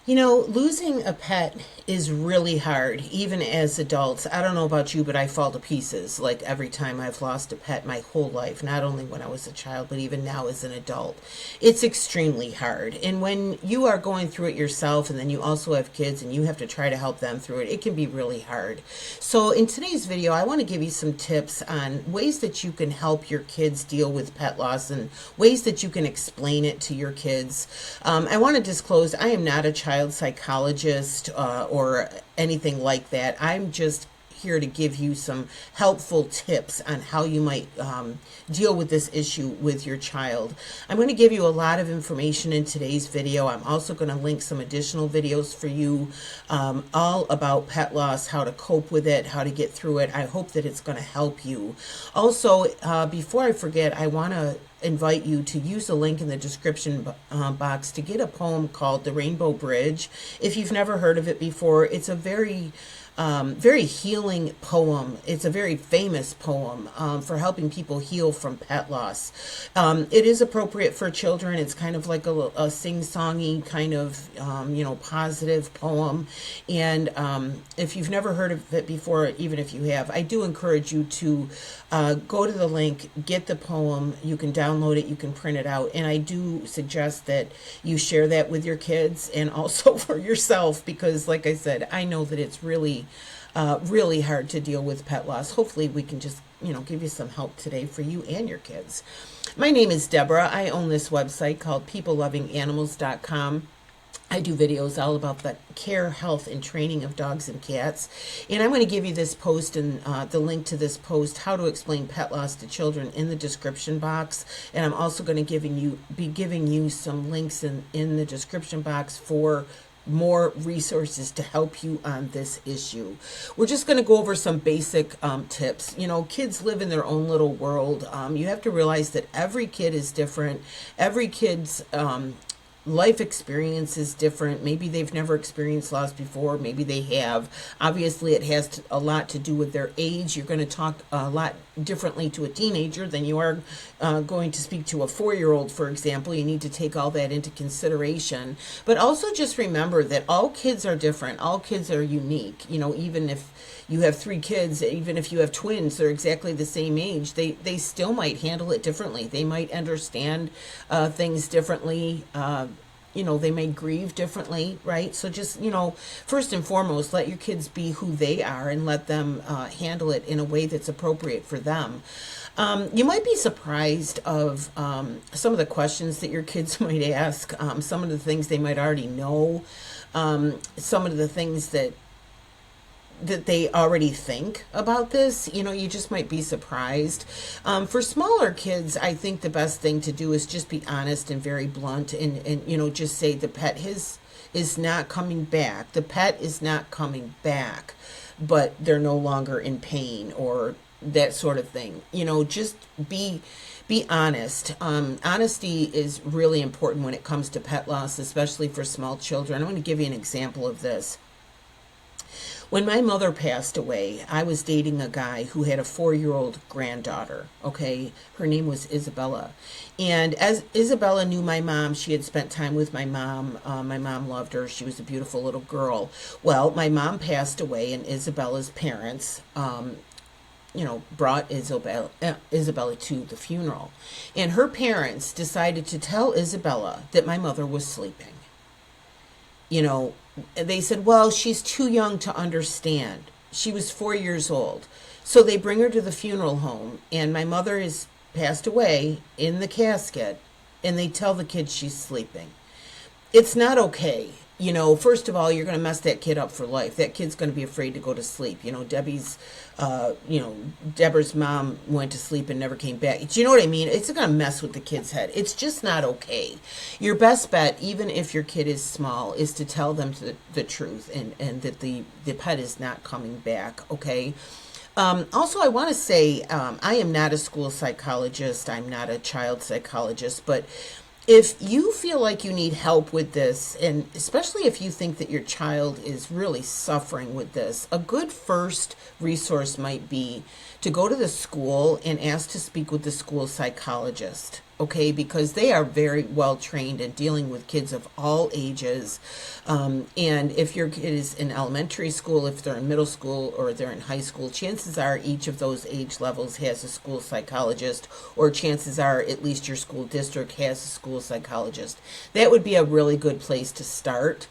You know, losing a pet is really hard, even as adults. I don't know about you, but I fall to pieces like every time I've lost a pet my whole life, not only when I was a child, but even now as an adult. It's extremely hard. And when you are going through it yourself and then you also have kids and you have to try to help them through it, it can be really hard. So, in today's video, I want to give you some tips on ways that you can help your kids deal with pet loss and ways that you can explain it to your kids. I want to disclose I am not a child psychologist or anything like that. I'm just here to give you some helpful tips on how you might deal with this issue with your child. I'm going to give you a lot of information in today's video. I'm also going to link some additional videos for you all about pet loss, how to cope with it, how to get through it. I hope that it's going to help you. Also, before I forget, I want to invite you to use the link in the description box to get a poem called The Rainbow Bridge. If you've never heard of it before, it's a very healing poem. It's a very famous poem for helping people heal from pet loss. It is appropriate for children. It's kind of like a sing-songy kind of, positive poem. And if you've never heard of it before, even if you have, I do encourage you to go to the link, get the poem. You can download it, you can print it out. And I do suggest that you share that with your kids and also for yourself because, like I said, I know that it's really hard to deal with pet loss. Hopefully we can just, give you some help today for you and your kids. My name is Deborah. I own this website called peoplelovinganimals.com. I do videos all about the care, health, and training of dogs and cats. And I'm going to give you this post and the link to this post, how to explain pet loss to children, in the description box. And I'm also going to be giving you some links in the description box for more resources to help you on this issue. We're just going to go over some basic tips. Kids live in their own little world. You have to realize that every kid is different. Every kid's life experience is different. Maybe they've never experienced loss before. Maybe they have. Obviously, it has a lot to do with their age. You're going to talk a lot differently to a teenager than you are going to speak to a 4-year-old, for example. You need to take all that into consideration. But also just remember that all kids are different. All kids are unique. Even if you have 3 kids, even if you have twins, they're exactly the same age, they still might handle it differently. They might understand things differently. They may grieve differently, right? So just, first and foremost, let your kids be who they are and let them handle it in a way that's appropriate for them. You might be surprised of some of the questions that your kids might ask, some of the things they might already know, some of the things that they already think about this. You just might be surprised. For smaller kids, I think the best thing to do is just be honest and very blunt and just say the pet is not coming back. The pet is not coming back, but they're no longer in pain or that sort of thing. Just be honest. Honesty is really important when it comes to pet loss, especially for small children. I'm going to give you an example of this. When my mother passed away, I was dating a guy who had a 4-year-old granddaughter, okay? Her name was Isabella. And as Isabella knew my mom, she had spent time with my mom. My mom loved her. She was a beautiful little girl. Well, my mom passed away, and Isabella's parents, brought Isabella to the funeral. And her parents decided to tell Isabella that my mother was sleeping. They said, well, she's too young to understand. She was 4 years old. So they bring her to the funeral home, and my mother is passed away in the casket, and they tell the kid she's sleeping. It's not okay. First of all, you're going to mess that kid up for life. That kid's going to be afraid to go to sleep. Deborah's mom went to sleep and never came back. Do you know what I mean? It's going to mess with the kid's head. It's just not okay. Your best bet, even if your kid is small, is to tell them the truth and that the pet is not coming back, okay? Also, I want to say I am not a school psychologist. I'm not a child psychologist, but if you feel like you need help with this, and especially if you think that your child is really suffering with this, a good first resource might be to go to the school and ask to speak with the school psychologist. okay, because they are very well trained in dealing with kids of all ages. And if your kid is in elementary school, if they're in middle school, or they're in high school, chances are each of those age levels has a school psychologist, or chances are at least your school district has a school psychologist. That would be a really good place to start.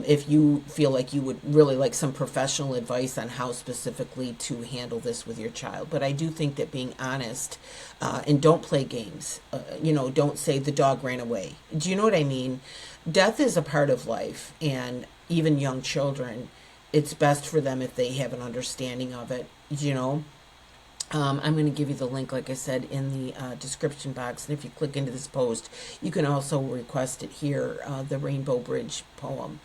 If you feel like you would really like some professional advice on how specifically to handle this with your child. But I do think that being honest, and don't play games, don't say the dog ran away. Do you know what I mean? Death is a part of life, and even young children, it's best for them if they have an understanding of it, I'm going to give you the link, like I said, in the description box. And if you click into this post, you can also request it here, the Rainbow Bridge poem.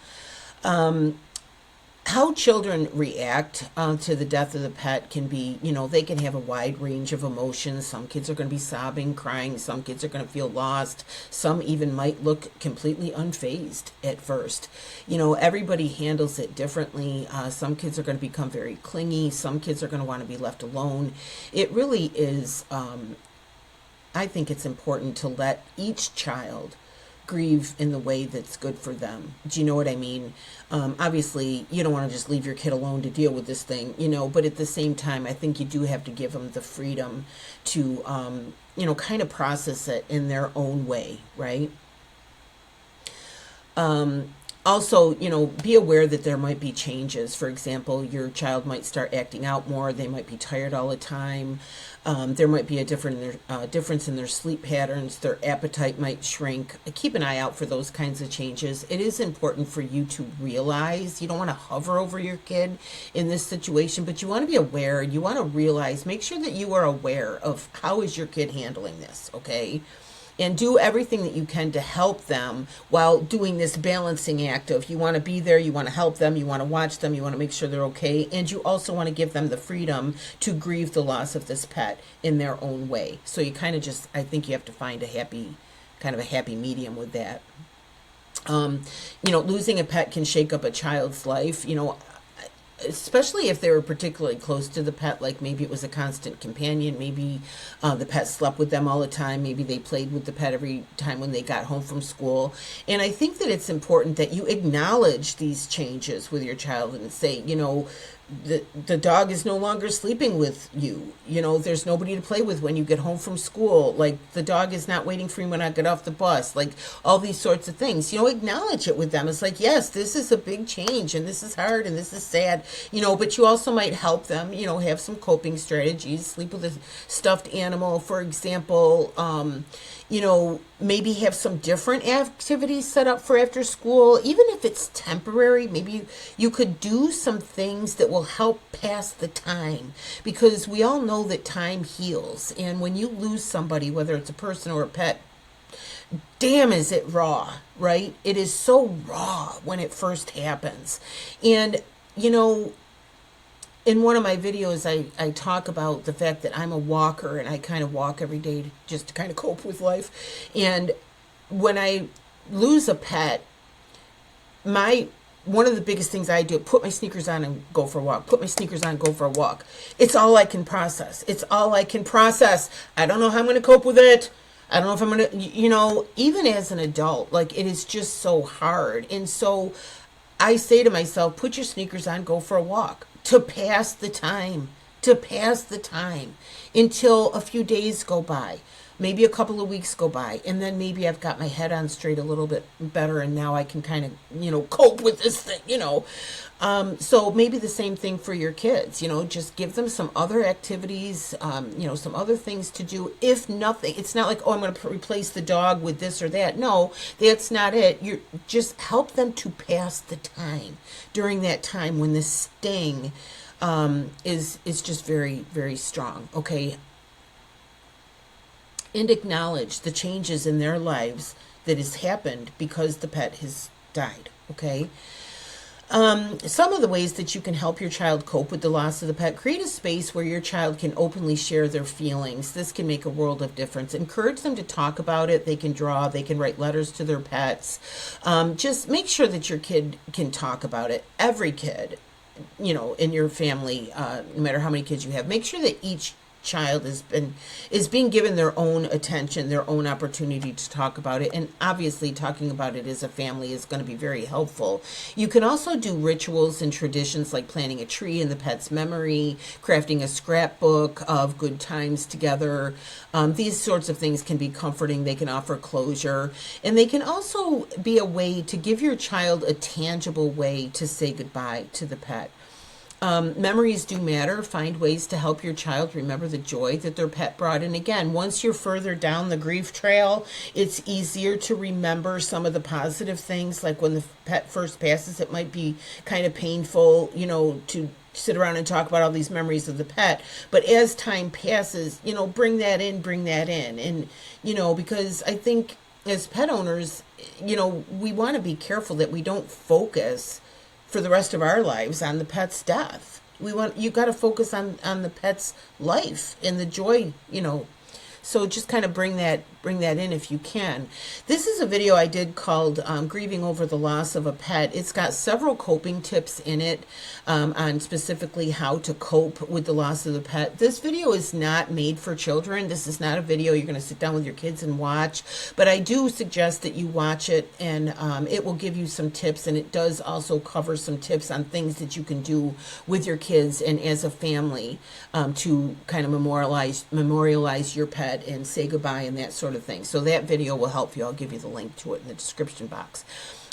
How children react to the death of the pet can be, they can have a wide range of emotions. Some kids are going to be sobbing, crying. Some kids are going to feel lost. Some even might look completely unfazed at first. Everybody handles it differently. Some kids are going to become very clingy. Some kids are going to want to be left alone. It really is, I think it's important to let each child grieve in the way that's good for them. Do you know what I mean? Obviously, you don't want to just leave your kid alone to deal with this thing, but at the same time, I think you do have to give them the freedom to, kind of process it in their own way, right? Also, be aware that there might be changes. For example, your child might start acting out more. They might be tired all the time. There might be a difference in their sleep patterns. Their appetite might shrink. Keep an eye out for those kinds of changes. It is important for you to realize. You don't want to hover over your kid in this situation, but you want to be aware. You want to realize, make sure that you are aware of how is your kid handling this, okay? And do everything that you can to help them while doing this balancing act of, you want to be there, you want to help them, you want to watch them, you want to make sure they're okay, and you also want to give them the freedom to grieve the loss of this pet in their own way. So you kind of just, I think you have to find a happy medium with that. Losing a pet can shake up a child's life. Especially if they were particularly close to the pet, like maybe it was a constant companion, maybe the pet slept with them all the time, maybe they played with the pet every time when they got home from school. And I think that it's important that you acknowledge these changes with your child and say, the dog is no longer sleeping with you. There's nobody to play with when you get home from school. Like, the dog is not waiting for you when I get off the bus. Like, all these sorts of things. Acknowledge it with them. It's like, yes, this is a big change, and this is hard, and this is sad. But you also might help them, have some coping strategies. Sleep with a stuffed animal, for example. Maybe have some different activities set up for after school. Even if it's temporary, maybe you could do some things that will help pass the time, because we all know that time heals. And when you lose somebody, whether it's a person or a pet, damn, is it raw, right? It is so raw when it first happens. And, in one of my videos, I talk about the fact that I'm a walker, and I kind of walk every day just to kind of cope with life. And when I lose a pet, one of the biggest things I do, put my sneakers on and go for a walk. Put my sneakers on, go for a walk. It's all I can process. I don't know how I'm going to cope with it. I don't know if I'm going to, even as an adult, like, it is just so hard. And so I say to myself, put your sneakers on, go for a walk. To pass the time until a few days go by, maybe a couple of weeks go by, and then maybe I've got my head on straight a little bit better, and now I can kind of, cope with this thing, So maybe the same thing for your kids, just give them some other activities, some other things to do. If nothing, it's not like, oh, I'm going to replace the dog with this or that. No, that's not it. You just help them to pass the time during that time when the sting is just very, very strong. Okay. And acknowledge the changes in their lives that has happened because the pet has died. Okay. Some of the ways that you can help your child cope with the loss of the pet: create a space where your child can openly share their feelings. This can make a world of difference. Encourage them to talk about it. They can draw, they can write letters to their pets. Just make sure that your kid can talk about it. Every kid, in your family, no matter how many kids you have, make sure that each child is being given their own attention, their own opportunity to talk about it. And obviously talking about it as a family is going to be very helpful. You can also do rituals and traditions like planting a tree in the pet's memory, crafting a scrapbook of good times together. These sorts of things can be comforting. They can offer closure, and they can also be a way to give your child a tangible way to say goodbye to the pet. Memories do matter. Find ways to help your child remember the joy that their pet brought. And again, once you're further down the grief trail, it's easier to remember some of the positive things. Like when the pet first passes, it might be kind of painful, to sit around and talk about all these memories of the pet. But as time passes, bring that in. And, because I think as pet owners, we want to be careful that we don't focus for the rest of our lives on the pet's death. You got to focus on the pet's life and the joy, So just kind of bring that in if you can. This is a video I did called Grieving Over the Loss of a Pet. It's got several coping tips in it on specifically how to cope with the loss of the pet. This video is not made for children. This is not a video you're going to sit down with your kids and watch, but I do suggest that you watch it, and it will give you some tips, and it does also cover some tips on things that you can do with your kids and as a family to kind of memorialize your pet and say goodbye and that sort of thing. So that video will help you. I'll give you the link to it in the description box.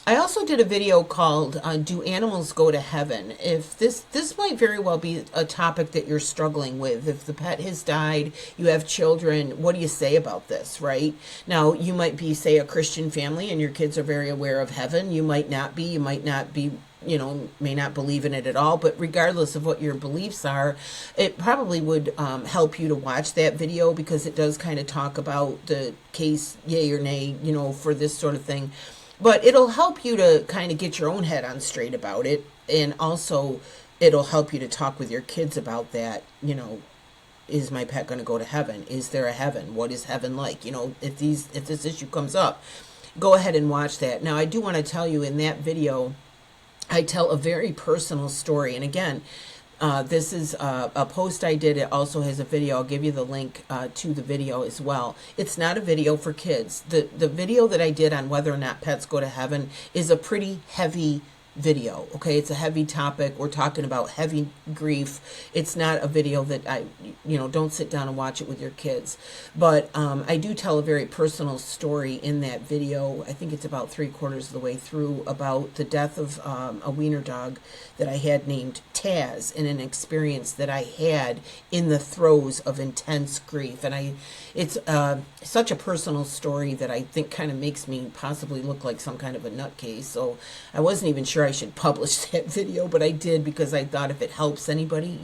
I also did a video called Do Animals Go to Heaven? If this might very well be a topic that you're struggling with. If the pet has died, you have children, what do you say about this, right? Now, you might be, say, a Christian family and your kids are very aware of heaven. You might not be, may not believe in it at all, but regardless of what your beliefs are, it probably would help you to watch that video, because it does kind of talk about the case, yay or nay, for this sort of thing. But it'll help you to kind of get your own head on straight about it, and also it'll help you to talk with your kids about that, is my pet going to go to heaven? Is there a heaven? What is heaven like? If this issue comes up, go ahead and watch that. Now, I do want to tell you, in that video, I tell a very personal story. And again, this is a post I did. It also has a video. I'll give you the link to the video as well. It's not a video for kids. The video that I did on whether or not pets go to heaven is a pretty heavy video. Okay, it's a heavy topic. We're talking about heavy grief. It's not a video that don't sit down and watch it with your kids. But I do tell a very personal story in that video. I think it's about 3/4 of the way through, about the death of a wiener dog that I had named Taz, and an experience that I had in the throes of intense grief. And it's such a personal story that I think kind of makes me possibly look like some kind of a nutcase. So I wasn't even sure I should publish that video, but I did, because I thought if it helps anybody,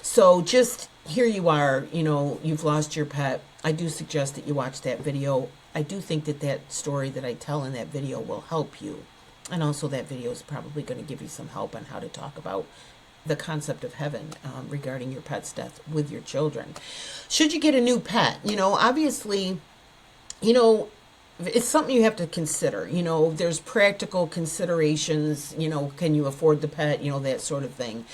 So just, here you are, you've lost your pet. I do suggest that you watch that video. I do think that story that I tell in that video will help you. And also that video is probably going to give you some help on how to talk about the concept of heaven regarding your pet's death with your children. Should you get a new pet? Obviously, it's something you have to consider. There's practical considerations. Can you afford the pet? That sort of thing.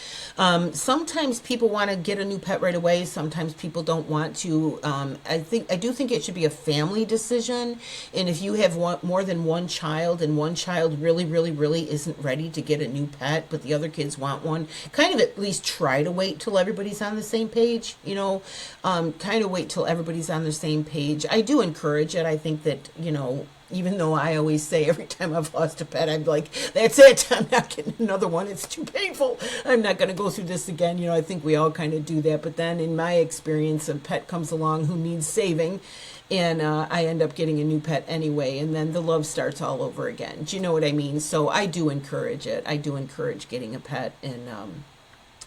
Sometimes people want to get a new pet right away. Sometimes people don't want to. I do think it should be a family decision. And if you have more than one child, and one child really, really, really isn't ready to get a new pet, but the other kids want one, kind of at least try to wait till everybody's on the same page. Kind of wait till everybody's on the same page. I do encourage it. I think that, even though I always say every time I've lost a pet, I'm like, that's it, I'm not getting another one. It's too painful. I'm not going to go through this again. I think we all kind of do that. But then in my experience, a pet comes along who needs saving, and I end up getting a new pet anyway. And then the love starts all over again. Do you know what I mean? So I do encourage it. I do encourage getting a pet, and,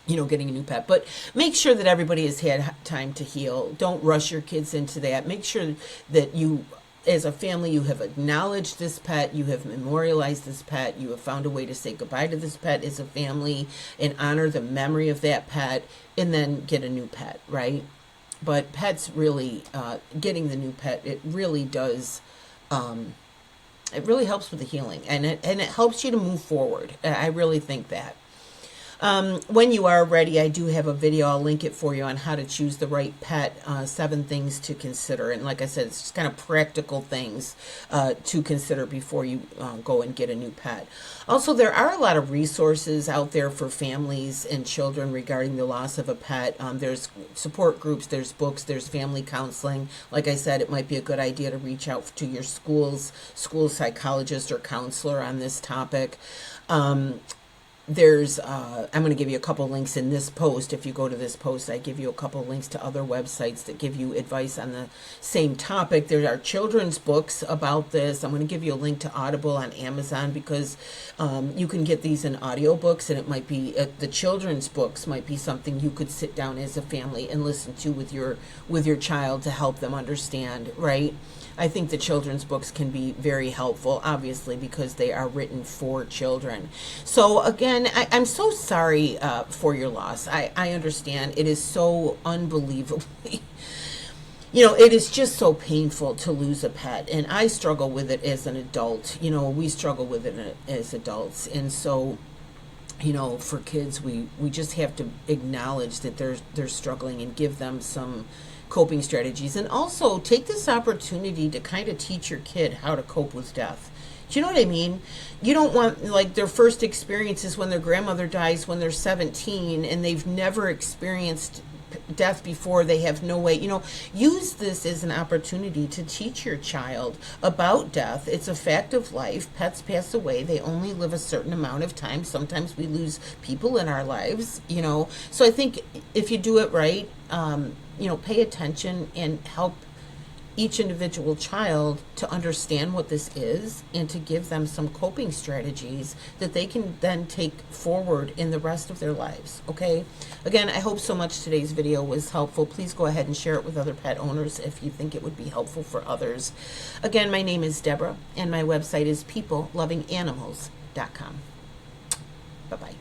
getting a new pet. But make sure that everybody has had time to heal. Don't rush your kids into that. Make sure that you, as a family, you have acknowledged this pet, you have memorialized this pet, you have found a way to say goodbye to this pet as a family and honor the memory of that pet, and then get a new pet, right? But pets really, getting the new pet, it really does, it really helps with the healing, and it helps you to move forward. I really think that. When you are ready, I do have a video. I'll link it for you on how to choose the right pet, 7 things to consider. And like I said, it's just kind of practical things to consider before you go and get a new pet. Also, there are a lot of resources out there for families and children regarding the loss of a pet. There's support groups, there's books, there's family counseling. Like I said, it might be a good idea to reach out to your school psychologist or counselor on this topic. I'm going to give you a couple links in this post. If you go to this post, I give you a couple links to other websites that give you advice on the same topic. There are children's books about this. I'm going to give you a link to Audible on Amazon because you can get these in audiobooks, and it might be the children's books might be something you could sit down as a family and listen to with your child to help them understand, right? I think the children's books can be very helpful, obviously, because they are written for children. So again, I'm so sorry for your loss. I understand. It is so unbelievably, it is just so painful to lose a pet. And I struggle with it as an adult. We struggle with it as adults. And so, for kids, we just have to acknowledge that they're struggling and give them some coping strategies, and also take this opportunity to kind of teach your kid how to cope with death. Do you know what I mean? You don't want their first experiences when their grandmother dies when they're 17 and they've never experienced death before. They have no way, use this as an opportunity to teach your child about death. It's a fact of life. Pets pass away. They only live a certain amount of time. Sometimes we lose people in our lives, So I think if you do it right, pay attention and help each individual child to understand what this is and to give them some coping strategies that they can then take forward in the rest of their lives, okay? Again, I hope so much today's video was helpful. Please go ahead and share it with other pet owners if you think it would be helpful for others. Again, my name is Deborah, and my website is peoplelovinganimals.com. Bye-bye.